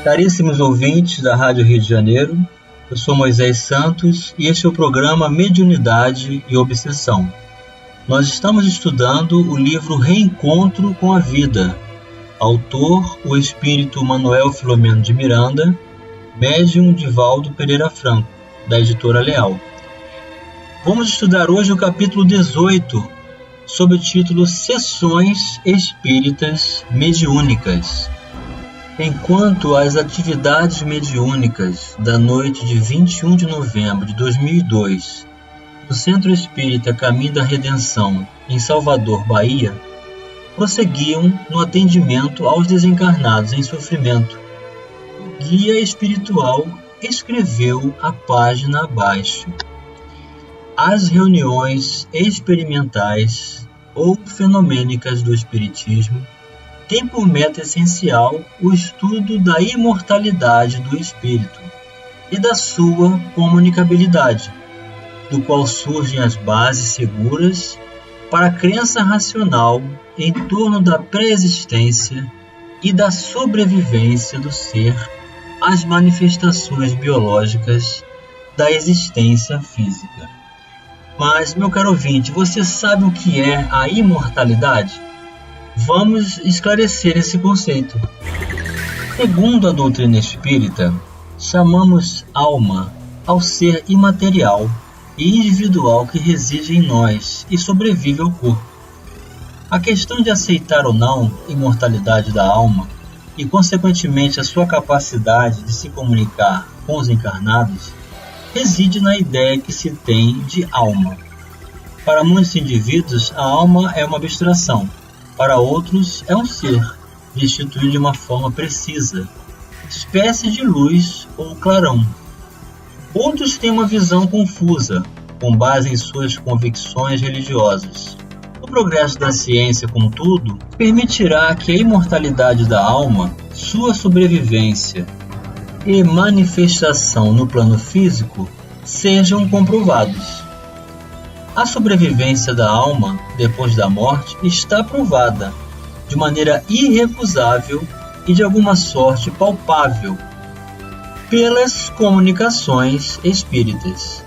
Caríssimos ouvintes da Rádio Rio de Janeiro, eu sou Moisés Santos e este é o programa Mediunidade e Obsessão. Nós estamos estudando o livro Reencontro com a Vida, autor o espírito Manuel Filomeno de Miranda, médium Divaldo Pereira Franco, da editora Leal. Vamos estudar hoje o capítulo 18, sob o título Sessões Espíritas Mediúnicas. Enquanto as atividades mediúnicas da noite de 21 de novembro de 2002, no Centro Espírita Caminho da Redenção, em Salvador, Bahia, prosseguiam no atendimento aos desencarnados em sofrimento, o guia espiritual escreveu a página abaixo: as reuniões experimentais ou fenomênicas do Espiritismo têm por meta essencial o estudo da imortalidade do espírito e da sua comunicabilidade, do qual surgem as bases seguras para a crença racional em torno da pré-existência e da sobrevivência do ser às manifestações biológicas da existência física. Mas, meu caro ouvinte, você sabe o que é a imortalidade? Vamos esclarecer esse conceito. Segundo a doutrina espírita, chamamos alma ao ser imaterial e individual que reside em nós e sobrevive ao corpo. A questão de aceitar ou não a imortalidade da alma e, consequentemente, a sua capacidade de se comunicar com os encarnados reside na ideia que se tem de alma. Para muitos indivíduos, a alma é uma abstração. Para outros, é um ser, destituído de uma forma precisa, espécie de luz ou clarão. Outros têm uma visão confusa, com base em suas convicções religiosas. O progresso da ciência, contudo, permitirá que a imortalidade da alma, sua sobrevivência e manifestação no plano físico sejam comprovados. A sobrevivência da alma depois da morte está provada de maneira irrecusável e de alguma sorte palpável pelas comunicações espíritas.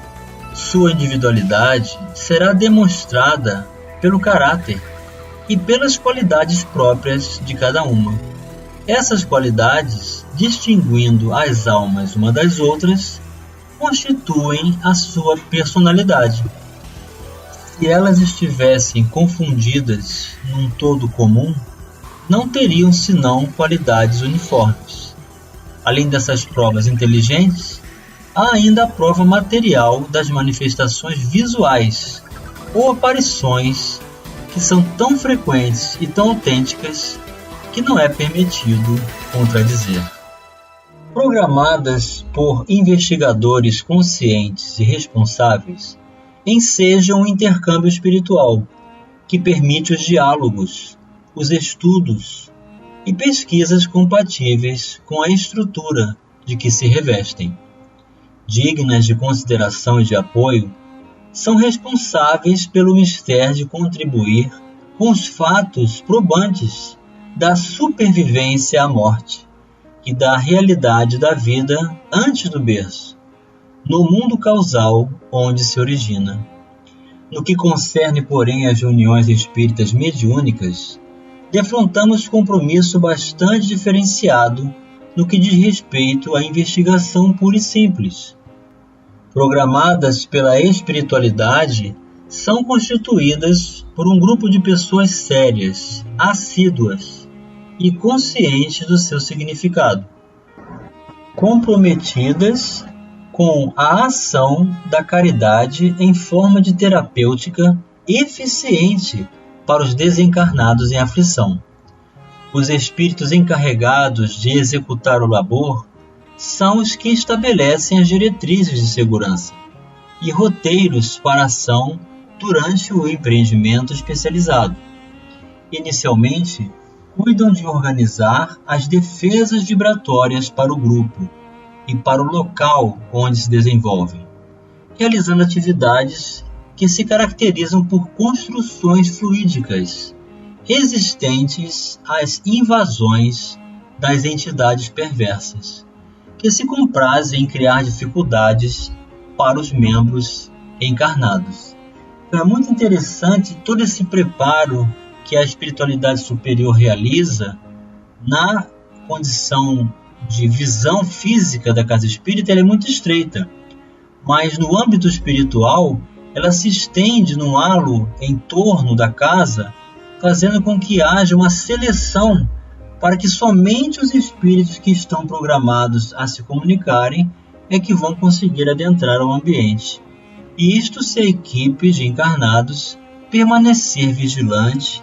Sua individualidade será demonstrada pelo caráter e pelas qualidades próprias de cada uma. Essas qualidades, distinguindo as almas uma das outras, constituem a sua personalidade. Se elas estivessem confundidas num todo comum, não teriam senão qualidades uniformes. Além dessas provas inteligentes, há ainda a prova material das manifestações visuais ou aparições que são tão frequentes e tão autênticas que não é permitido contradizer. Programadas por investigadores conscientes e responsáveis, ensejam o intercâmbio espiritual, que permite os diálogos, os estudos e pesquisas compatíveis com a estrutura de que se revestem. Dignas de consideração e de apoio, são responsáveis pelo mistério de contribuir com os fatos probantes da supervivência à morte e da realidade da vida antes do berço, no mundo causal onde se origina. No que concerne, porém, às reuniões espíritas mediúnicas, defrontamos compromisso bastante diferenciado no que diz respeito à investigação pura e simples. Programadas pela espiritualidade, são constituídas por um grupo de pessoas sérias, assíduas e conscientes do seu significado, comprometidas com a ação da caridade em forma de terapêutica eficiente para os desencarnados em aflição. Os espíritos encarregados de executar o labor são os que estabelecem as diretrizes de segurança e roteiros para a ação durante o empreendimento especializado. Inicialmente, cuidam de organizar as defesas vibratórias para o grupo e para o local onde se desenvolvem, realizando atividades que se caracterizam por construções fluídicas, resistentes às invasões das entidades perversas, que se comprazem em criar dificuldades para os membros encarnados. Então é muito interessante todo esse preparo que a espiritualidade superior realiza na condição de visão física da casa espírita. Ela é muito estreita, mas no âmbito espiritual ela se estende no halo em torno da casa, fazendo com que haja uma seleção para que somente os espíritos que estão programados a se comunicarem é que vão conseguir adentrar ao ambiente. E isto se a equipe de encarnados permanecer vigilante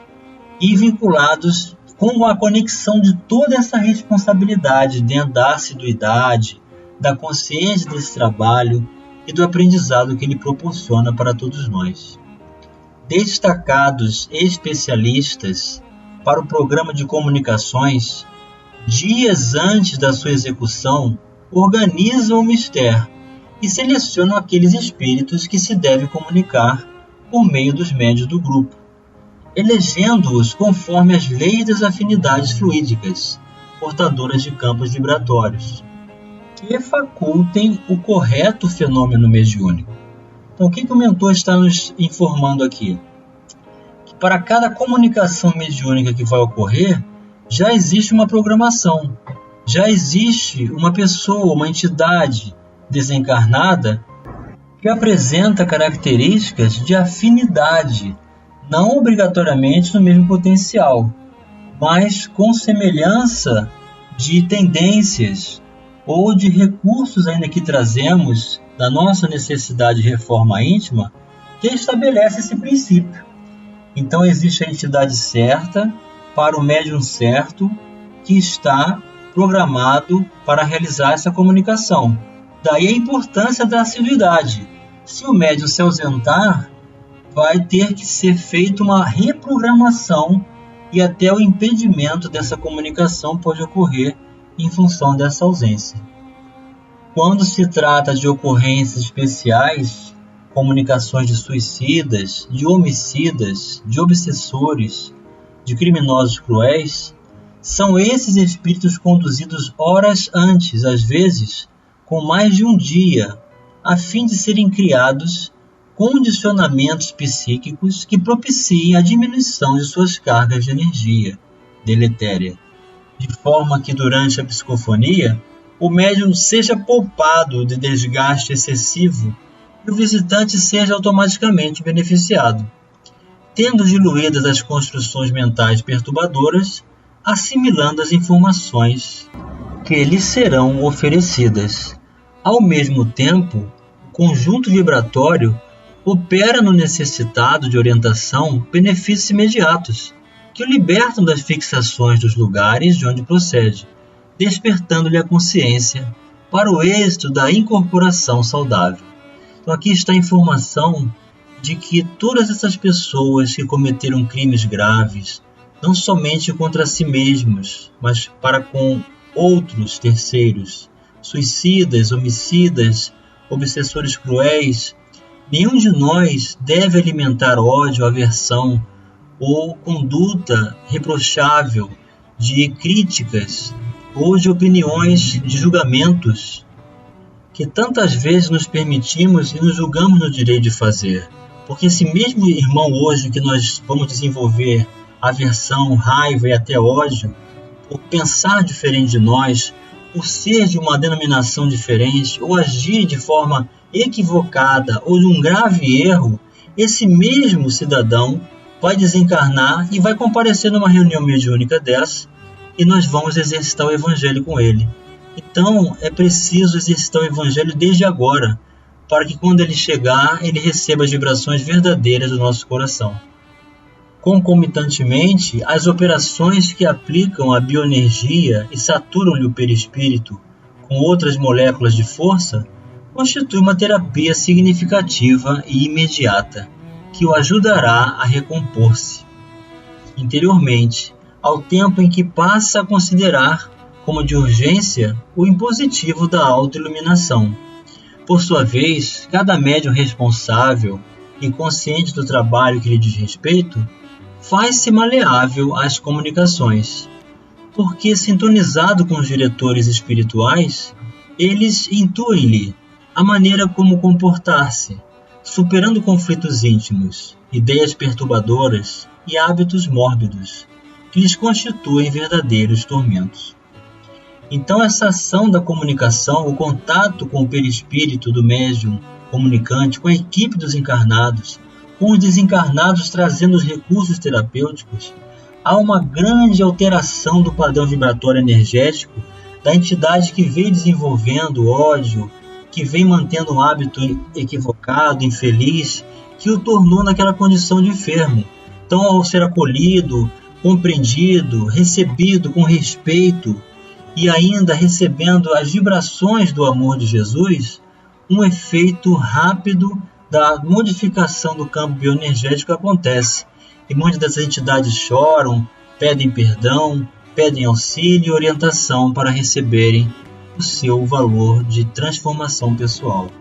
e vinculados com a conexão de toda essa responsabilidade dentro da assiduidade, da consciência desse trabalho e do aprendizado que ele proporciona para todos nós. Destacados especialistas para o programa de comunicações, dias antes da sua execução, organizam o mistério e selecionam aqueles espíritos que se devem comunicar por meio dos médios do grupo, elegendo-os conforme as leis das afinidades fluídicas, portadoras de campos vibratórios, que facultem o correto fenômeno mediúnico. Então, o que o mentor está nos informando aqui? Que para cada comunicação mediúnica que vai ocorrer, já existe uma programação, já existe uma pessoa, uma entidade desencarnada que apresenta características de afinidade, não obrigatoriamente no mesmo potencial, mas com semelhança de tendências ou de recursos ainda que trazemos da nossa necessidade de reforma íntima, que estabelece esse princípio. Então existe a entidade certa para o médium certo que está programado para realizar essa comunicação. Daí a importância da assiduidade. Se o médium se ausentar, vai ter que ser feita uma reprogramação e até o impedimento dessa comunicação pode ocorrer em função dessa ausência. Quando se trata de ocorrências especiais, comunicações de suicidas, de homicidas, de obsessores, de criminosos cruéis, são esses espíritos conduzidos horas antes, às vezes, com mais de um dia, a fim de serem criados condicionamentos psíquicos que propiciem a diminuição de suas cargas de energia deletéria, de forma que durante a psicofonia o médium seja poupado de desgaste excessivo e o visitante seja automaticamente beneficiado, tendo diluídas as construções mentais perturbadoras, assimilando as informações que lhes serão oferecidas. Ao mesmo tempo, o conjunto vibratório opera no necessitado de orientação benefícios imediatos, que o libertam das fixações dos lugares de onde procede, despertando-lhe a consciência para o êxito da incorporação saudável. Então aqui está a informação de que todas essas pessoas que cometeram crimes graves, não somente contra si mesmos, mas para com outros terceiros, suicidas, homicidas, obsessores cruéis, nenhum de nós deve alimentar ódio, aversão ou conduta reprochável de críticas ou de opiniões, de julgamentos que tantas vezes nos permitimos e nos julgamos no direito de fazer. Porque esse mesmo irmão hoje que nós vamos desenvolver aversão, raiva e até ódio, por pensar diferente de nós, por ser de uma denominação diferente ou agir de forma equivocada ou de um grave erro, esse mesmo cidadão vai desencarnar e vai comparecer numa reunião mediúnica dessa e nós vamos exercitar o evangelho com ele. Então é preciso exercitar o evangelho desde agora, para que quando ele chegar, ele receba as vibrações verdadeiras do nosso coração. Concomitantemente, as operações que aplicam a bioenergia e saturam-lhe o perispírito com outras moléculas de força constitui uma terapia significativa e imediata, que o ajudará a recompor-se interiormente, ao tempo em que passa a considerar como de urgência o impositivo da autoiluminação. Por sua vez, cada médium responsável e consciente do trabalho que lhe diz respeito, faz-se maleável às comunicações, porque, sintonizado com os diretores espirituais, eles intuem-lhe a maneira como comportar-se, superando conflitos íntimos, ideias perturbadoras e hábitos mórbidos, que lhes constituem verdadeiros tormentos. Então, essa ação da comunicação, o contato com o perispírito do médium comunicante, com a equipe dos encarnados, com os desencarnados trazendo os recursos terapêuticos, há uma grande alteração do padrão vibratório energético da entidade que vem desenvolvendo ódio, que vem mantendo um hábito equivocado, infeliz, que o tornou naquela condição de enfermo. Então, ao ser acolhido, compreendido, recebido com respeito e ainda recebendo as vibrações do amor de Jesus, um efeito rápido da modificação do campo bioenergético acontece. E muitas dessas entidades choram, pedem perdão, pedem auxílio e orientação para receberem o seu valor de transformação pessoal.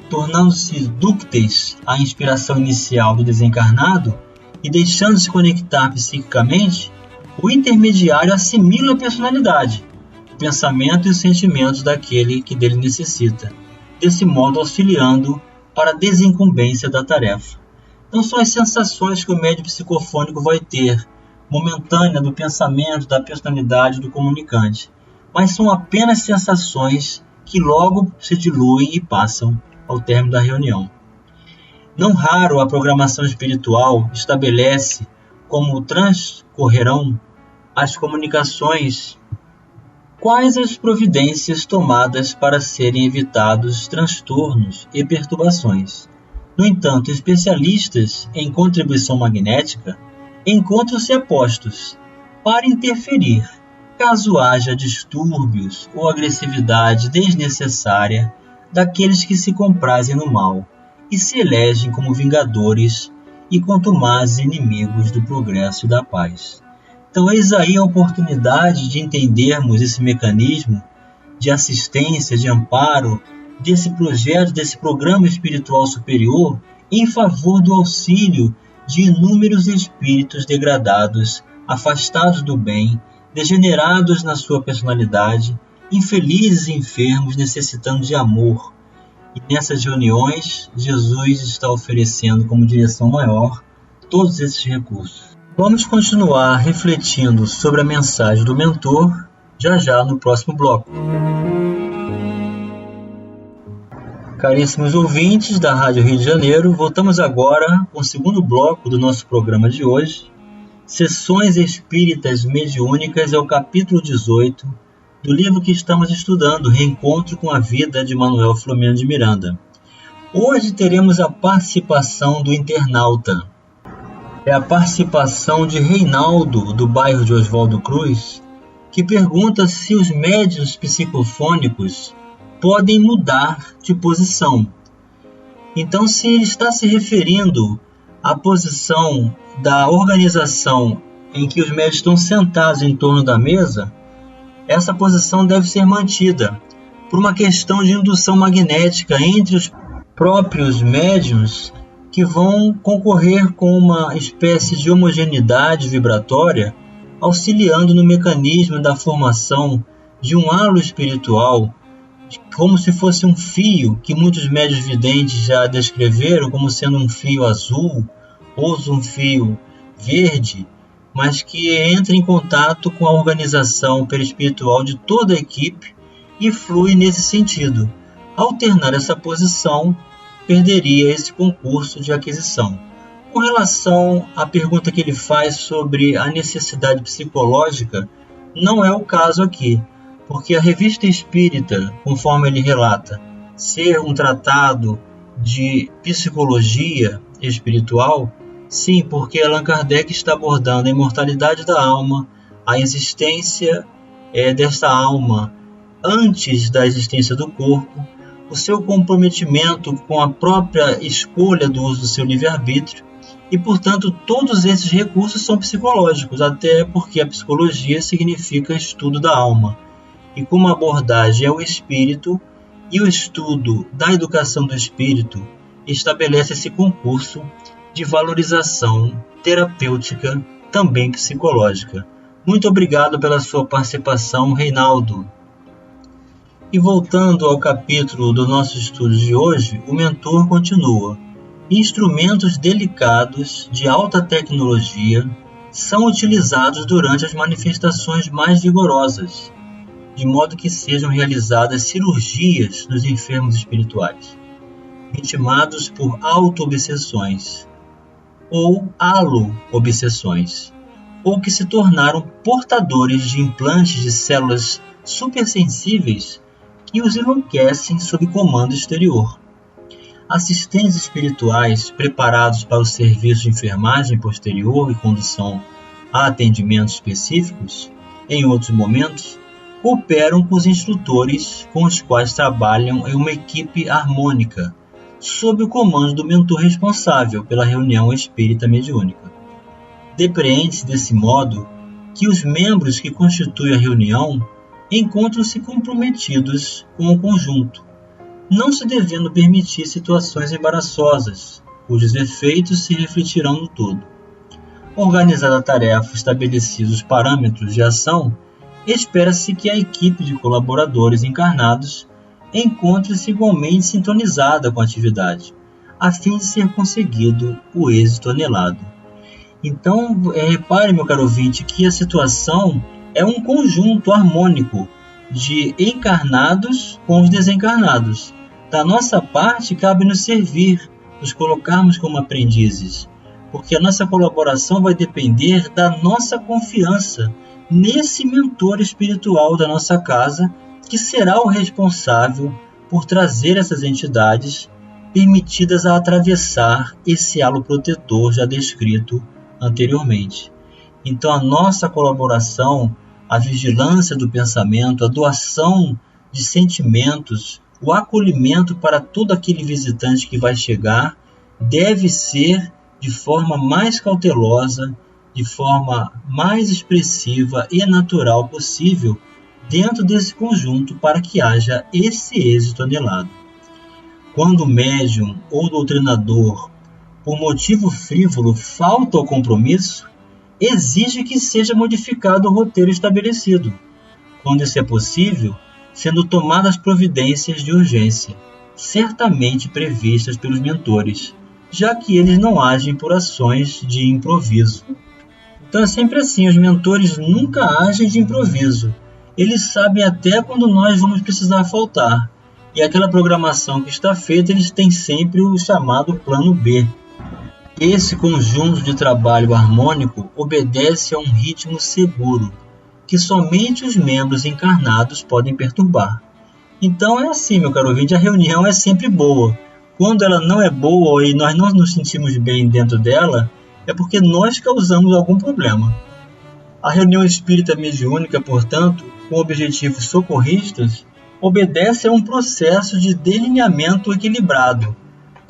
Tornando-se dúcteis à inspiração inicial do desencarnado e deixando-se conectar psiquicamente, o intermediário assimila a personalidade, o pensamento e os sentimentos daquele que dele necessita, desse modo auxiliando para a desincumbência da tarefa. Não são as sensações que o médium psicofônico vai ter, momentânea do pensamento, da personalidade do comunicante, mas são apenas sensações que logo se diluem e passam ao término da reunião. Não raro a programação espiritual estabelece como transcorrerão as comunicações, quais as providências tomadas para serem evitados transtornos e perturbações. No entanto, especialistas em contribuição magnética encontram-se apostos para interferir caso haja distúrbios ou agressividade desnecessária daqueles que se comprazem no mal e se elegem como vingadores e contumazes inimigos do progresso e da paz. Então, eis aí a oportunidade de entendermos esse mecanismo de assistência, de amparo, desse projeto, desse programa espiritual superior em favor do auxílio de inúmeros espíritos degradados, afastados do bem, degenerados na sua personalidade, infelizes e enfermos, necessitando de amor. E nessas reuniões, Jesus está oferecendo como direção maior todos esses recursos. Vamos continuar refletindo sobre a mensagem do mentor já no próximo bloco. Caríssimos ouvintes da Rádio Rio de Janeiro, voltamos agora com o segundo bloco do nosso programa de hoje. Sessões Espíritas Mediúnicas é o capítulo 18 do livro que estamos estudando, Reencontro com a Vida, de Manuel Filomeno de Miranda. Hoje teremos a participação do internauta. É a participação de Reinaldo, do bairro de Oswaldo Cruz, que pergunta se os médiuns psicofônicos podem mudar de posição. Então, se ele está se referindo à posição da organização em que os médiuns estão sentados em torno da mesa, essa posição deve ser mantida por uma questão de indução magnética entre os próprios médiuns, que vão concorrer com uma espécie de homogeneidade vibratória, auxiliando no mecanismo da formação de um halo espiritual, como se fosse um fio, que muitos médiuns videntes já descreveram como sendo um fio azul ou um fio verde, mas que entra em contato com a organização perispiritual de toda a equipe e flui nesse sentido. Ao alternar essa posição, perderia esse concurso de aquisição. Com relação à pergunta que ele faz sobre a necessidade psicológica, não é o caso aqui, porque a Revista Espírita, conforme ele relata, ser um tratado de psicologia espiritual, sim, porque Allan Kardec está abordando a imortalidade da alma, a existência desta alma antes da existência do corpo, o seu comprometimento com a própria escolha do uso do seu livre-arbítrio, e, portanto, todos esses recursos são psicológicos, até porque a psicologia significa estudo da alma. E como a abordagem é o espírito, e o estudo da educação do espírito estabelece esse concurso de valorização terapêutica, também psicológica. Muito obrigado pela sua participação, Reinaldo. E voltando ao capítulo do nosso estudo de hoje, o mentor continua. Instrumentos delicados de alta tecnologia são utilizados durante as manifestações mais vigorosas, de modo que sejam realizadas cirurgias nos enfermos espirituais, vitimados por auto-obsessões ou alo-obsessões, ou que se tornaram portadores de implantes de células supersensíveis que os enlouquecem sob comando exterior. Assistentes espirituais preparados para o serviço de enfermagem posterior e condução a atendimentos específicos, em outros momentos, cooperam com os instrutores com os quais trabalham em uma equipe harmônica, sob o comando do mentor responsável pela reunião espírita mediúnica. Depreende-se desse modo que os membros que constituem a reunião encontram-se comprometidos com o conjunto, não se devendo permitir situações embaraçosas, cujos efeitos se refletirão no todo. Organizada a tarefa, estabelecidos os parâmetros de ação, espera-se que a equipe de colaboradores encarnados encontre-se igualmente sintonizada com a atividade, a fim de ser conseguido o êxito anelado. Então, repare, meu caro ouvinte, que a situação é um conjunto harmônico de encarnados com os desencarnados. Da nossa parte, cabe nos servir, nos colocarmos como aprendizes, porque a nossa colaboração vai depender da nossa confiança nesse mentor espiritual da nossa casa, que será o responsável por trazer essas entidades permitidas a atravessar esse halo protetor já descrito anteriormente. Então, a nossa colaboração, a vigilância do pensamento, a doação de sentimentos, o acolhimento para todo aquele visitante que vai chegar, deve ser de forma mais cautelosa, de forma mais expressiva e natural possível dentro desse conjunto para que haja esse êxito anelado. Quando o médium ou doutrinador, por motivo frívolo, falta ao compromisso, exige que seja modificado o roteiro estabelecido, quando isso é possível, sendo tomadas providências de urgência, certamente previstas pelos mentores, já que eles não agem por ações de improviso. Então é sempre assim, os mentores nunca agem de improviso. Eles sabem até quando nós vamos precisar faltar. E aquela programação que está feita, eles têm sempre o chamado plano B. Esse conjunto de trabalho harmônico obedece a um ritmo seguro, que somente os membros encarnados podem perturbar. Então é assim, meu caro ouvinte, a reunião é sempre boa. Quando ela não é boa e nós não nos sentimos bem dentro dela, é porque nós causamos algum problema. A reunião espírita mediúnica, portanto, com objetivos socorristas, obedece a um processo de delineamento equilibrado,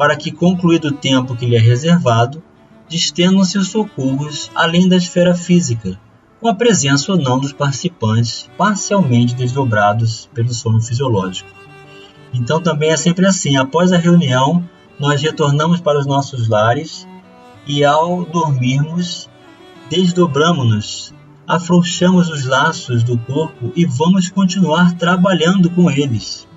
para que, concluído o tempo que lhe é reservado, distendam-se os socorros além da esfera física, com a presença ou não dos participantes parcialmente desdobrados pelo sono fisiológico. Então também é sempre assim, após a reunião, nós retornamos para os nossos lares e ao dormirmos, desdobramos-nos, afrouxamos os laços do corpo e vamos continuar trabalhando com eles.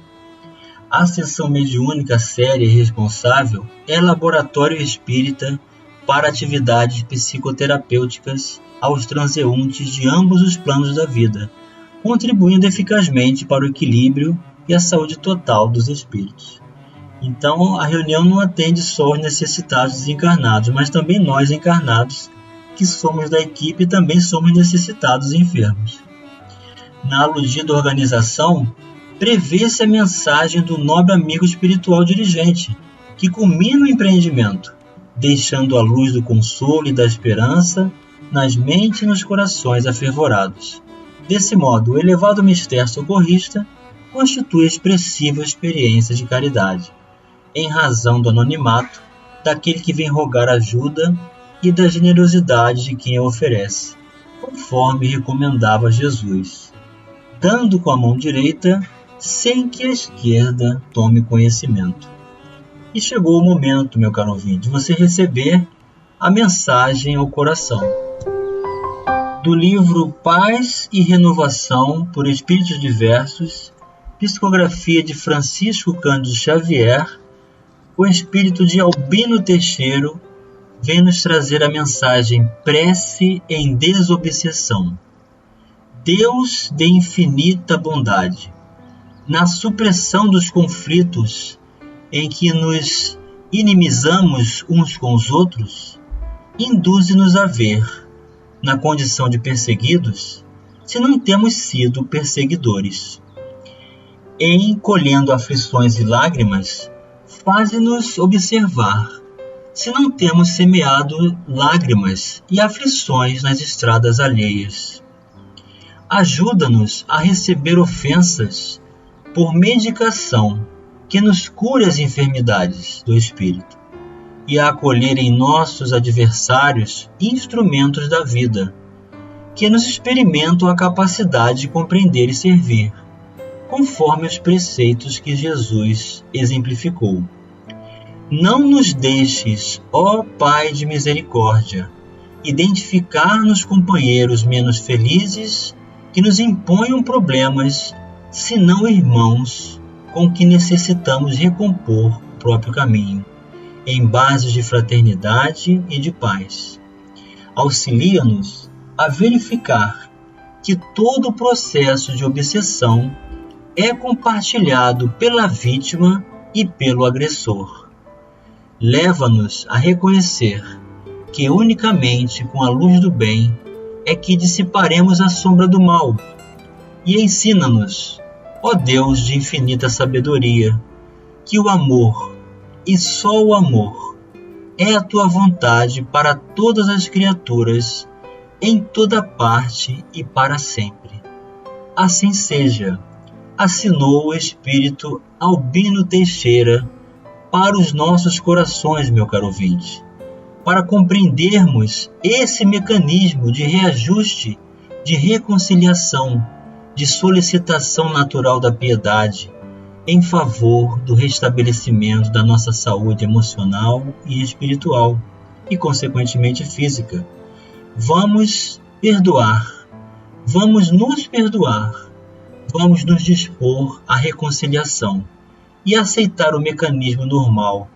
A sessão mediúnica séria e responsável é laboratório espírita para atividades psicoterapêuticas aos transeuntes de ambos os planos da vida, contribuindo eficazmente para o equilíbrio e a saúde total dos espíritos. Então, a reunião não atende só os necessitados desencarnados, mas também nós encarnados, que somos da equipe, também somos necessitados e enfermos. Na aludida organização, prevê-se a mensagem do nobre amigo espiritual dirigente, que culmina o empreendimento, deixando a luz do consolo e da esperança nas mentes e nos corações afervorados. Desse modo, o elevado mistério socorrista constitui expressiva experiência de caridade, em razão do anonimato daquele que vem rogar ajuda e da generosidade de quem a oferece, conforme recomendava Jesus, dando com a mão direita sem que a esquerda tome conhecimento. E chegou o momento, meu caro ouvinte, de você receber a mensagem ao coração. do livro Paz e Renovação por Espíritos Diversos, psicografia de Francisco Cândido Xavier, o espírito de Albino Teixeira vem nos trazer a mensagem Prece em Desobsessão. Deus de infinita bondade, na supressão dos conflitos em que nos inimizamos uns com os outros, induze-nos a ver, na condição de perseguidos, se não temos sido perseguidores. Em colhendo aflições e lágrimas, faze-nos observar, se não temos semeado lágrimas e aflições nas estradas alheias. Ajuda-nos a receber ofensas por medicação que nos cure as enfermidades do espírito, e a acolher em nossos adversários instrumentos da vida, que nos experimentam a capacidade de compreender e servir, conforme os preceitos que Jesus exemplificou. Não nos deixes, ó Pai de misericórdia, identificar nos companheiros menos felizes que nos imponham problemas, senão irmãos com que necessitamos recompor o próprio caminho, em bases de fraternidade e de paz. Auxilia-nos a verificar que todo o processo de obsessão é compartilhado pela vítima e pelo agressor. Leva-nos a reconhecer que unicamente com a luz do bem é que dissiparemos a sombra do mal, e ensina-nos, ó Deus de infinita sabedoria, que o amor, e só o amor, é a tua vontade para todas as criaturas, em toda parte e para sempre. Assim seja, assinou o espírito Albino Teixeira para os nossos corações, meu caro ouvinte, para compreendermos esse mecanismo de reajuste, de reconciliação, de solicitação natural da piedade, em favor do restabelecimento da nossa saúde emocional e espiritual, e consequentemente física. Vamos perdoar, vamos nos perdoar, vamos nos dispor à reconciliação e aceitar o mecanismo normal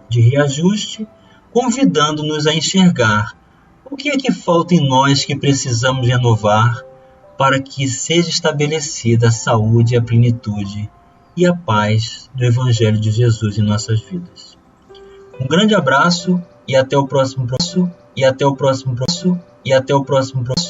de reajuste, convidando-nos a enxergar o que é que falta em nós que precisamos renovar para que seja estabelecida a saúde e a plenitude e a paz do Evangelho de Jesus em nossas vidas. Um grande abraço e até o próximo